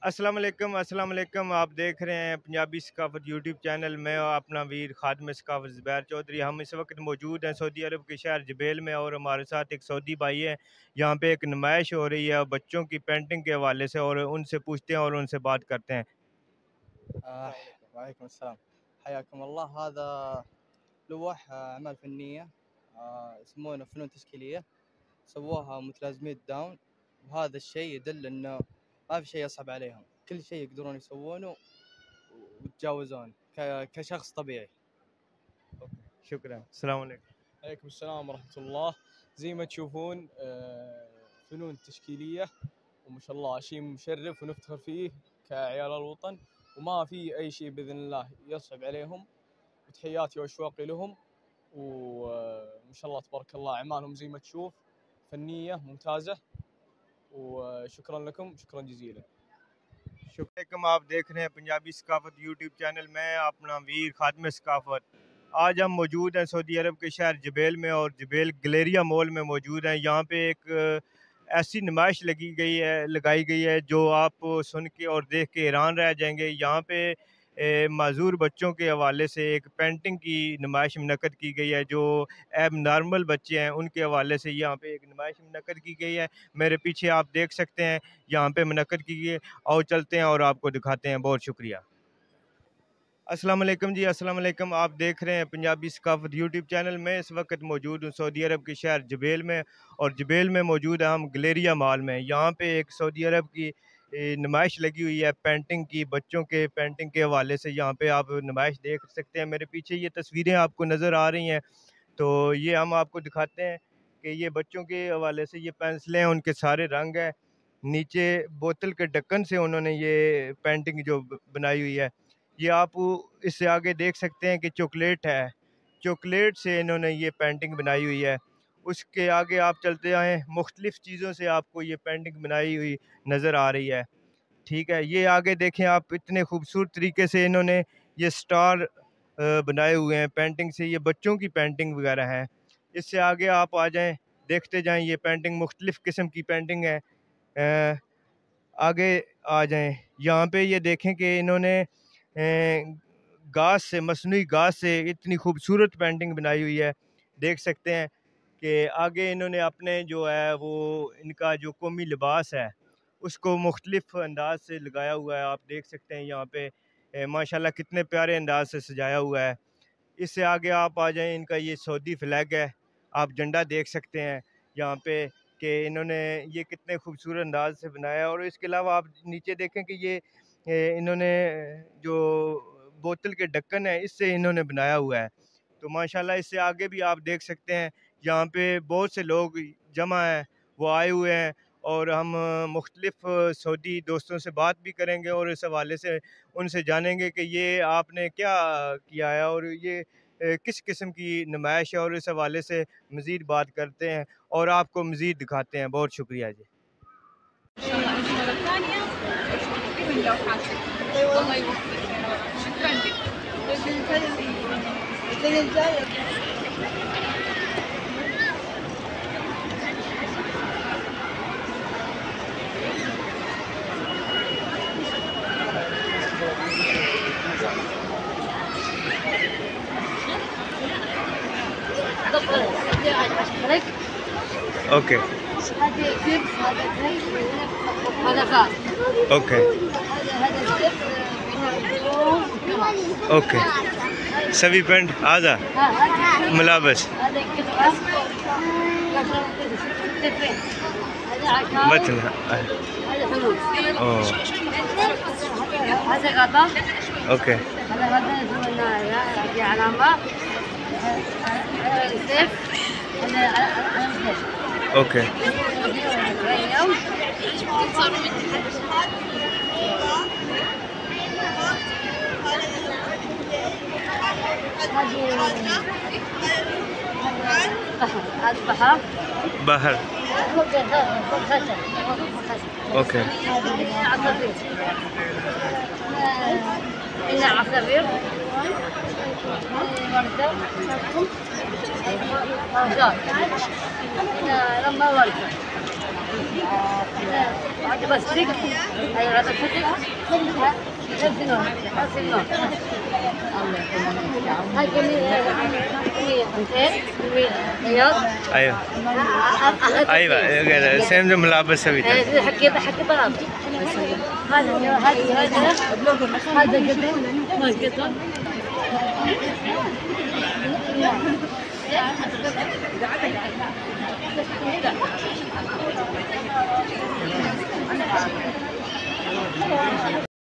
अस्सलाम वालेकुम। आप देख रहे हैं पंजाबी सकाफत यूट्यूब चैनल में और अपना वीर खादम सकाफत ज़ुबैर चौधरी। हम इस वक्त मौजूद हैं सऊदी अरब के शहर जुबैल में और हमारे साथ एक सऊदी भाई है। यहाँ पे एक नुमाइश हो रही है बच्चों की पेंटिंग के हवाले से और उनसे पूछते हैं और उनसे बात करते हैं। آه، وعليكم السلام. حياكم الله. هذا لوح أعمال فنية، يسمونه فنون تشكيلية. سووها متلازمين داون، وهذا الشيء يدل إنه ما في شيء يصعب عليهم، كل شيء يقدرون يسوونه ويتجاوزون كشخص طبيعي. शुक्रिया। अस्सलाम वालेकुम। عليكم السلام ورحمة الله. زي ما تشوفون فنون تشكيلية، وما شاء الله شيء مشرف ونفتخر فيه كعيال الوطن، وما في أي شيء بإذن الله يصعب عليهم، وتحياتي وأشواقي لهم. وما شاء الله تبارك الله أعمالهم زي ما تشوف فنية ممتازة، وشكرا لكم، شكرا جزيلا. शुक्रिया। आप देख रहे हैं पंजाबी सकाफत यूट्यूब चैनल में अपना वीर खादम सकाफत। आज हम मौजूद हैं सऊदी अरब के शहर जुबैल में और जुबैल गलेरिया मॉल में मौजूद हैं। यहाँ पे एक ऐसी नुमाइश लगाई गई है जो आप सुन के और देख के हैरान रह जाएंगे। यहाँ पे माजूर बच्चों के हवाले से एक पेंटिंग की नुमाइश मुनक्कद की गई है। जो एब नॉर्मल बच्चे हैं उनके हवाले से यहाँ पे एक नुमाइश मुनक्कद की गई है। मेरे पीछे आप देख सकते हैं यहाँ पे मुनक्कद की गई है। और चलते हैं और आपको दिखाते हैं। बहुत शुक्रिया। अस्सलाम वालेकुम जी। अस्सलाम वालेकुम। आप देख रहे हैं पंजाबी सकाफत यूट्यूब चैनल में। इस वक्त मौजूद हूँ सऊदी अरब के शहर जुबैल में और जुबैल में मौजूद है हम गलेरिया मॉल में। यहाँ पे एक सऊदी अरब की नुमाइश लगी हुई है पेंटिंग की, बच्चों के पेंटिंग के हवाले से। यहाँ पे आप नुमाइश देख सकते हैं। मेरे पीछे ये तस्वीरें आपको नज़र आ रही हैं, तो ये हम आपको दिखाते हैं कि ये बच्चों के हवाले से ये पेंसिलें हैं, उनके सारे रंग हैं। नीचे बोतल के ढक्कन से उन्होंने ये पेंटिंग जो बनाई हुई है। ये आप इससे आगे देख सकते हैं कि चॉकलेट है, चॉकलेट से इन्होंने ये पेंटिंग बनाई हुई है। उसके आगे आप चलते आएँ, मुख्तलिफ़ चीज़ों से आपको ये पेंटिंग बनाई हुई नज़र आ रही है। ठीक है, ये आगे देखें आप, इतने खूबसूरत तरीके से इन्होंने ये स्टार बनाए हुए हैं पेंटिंग से। ये बच्चों की पेंटिंग वगैरह है। इससे आगे आप आ जाएँ, देखते जाएँ, ये पेंटिंग मुख्तलिफ़ किस्म की पेंटिंग है। आगे आ जाएँ, यहाँ पे ये देखें कि इन्होंने घास से, मसनूई घास से इतनी खूबसूरत पेंटिंग बनाई हुई है। देख सकते हैं कि आगे इन्होंने अपने जो है वो इनका जो कौमी लिबास है उसको मुख्तलिफ़ अंदाज से लगाया हुआ है। आप देख सकते हैं यहाँ पे माशाल्लाह कितने प्यारे अंदाज से सजाया हुआ है। इससे आगे आप आ जाएँ, इनका ये सऊदी फ्लैग है। आप झंडा देख सकते हैं यहाँ पे कि इन्होंने ये कितने खूबसूरत अंदाज से बनाया है। और इसके अलावा आप नीचे देखें कि ये इन्होंने जो बोतल के ढक्कन है इससे इन्होंने बनाया हुआ है। तो माशाल्लाह इससे आगे भी आप देख सकते हैं यहाँ पे बहुत से लोग जमा हैं, वो आए हुए हैं। और हम मुख्तलिफ़ सऊदी दोस्तों से बात भी करेंगे और इस हवाले से उनसे जानेंगे कि ये आपने क्या किया है और ये किस किस्म की नुमाइश है, और इस हवाले से मज़ीद बात करते हैं और आपको मज़ीद दिखाते हैं। बहुत शुक्रिया जी। الله يوفقك يا رب. شكرا لك. اوكي هذه كيف هذا فاز. اوكي هذا اوكي سبي بنت هذا ملابس هذا كتب مثل هذا حلول. اوه هذا غطا. اوكي هذا يسوي علامة. سيف. اوكي بحر. بحر اوكي عصافير. هنا عصافير. وردة. وردة. هنا لما وردة. بستيك. ايوه هذا فتك. نفس النوع نفس النوع. هاي كمية بياض. ايوه ايوه سيم جو ملابس भी था حكي بلاد. هذا قطن قطن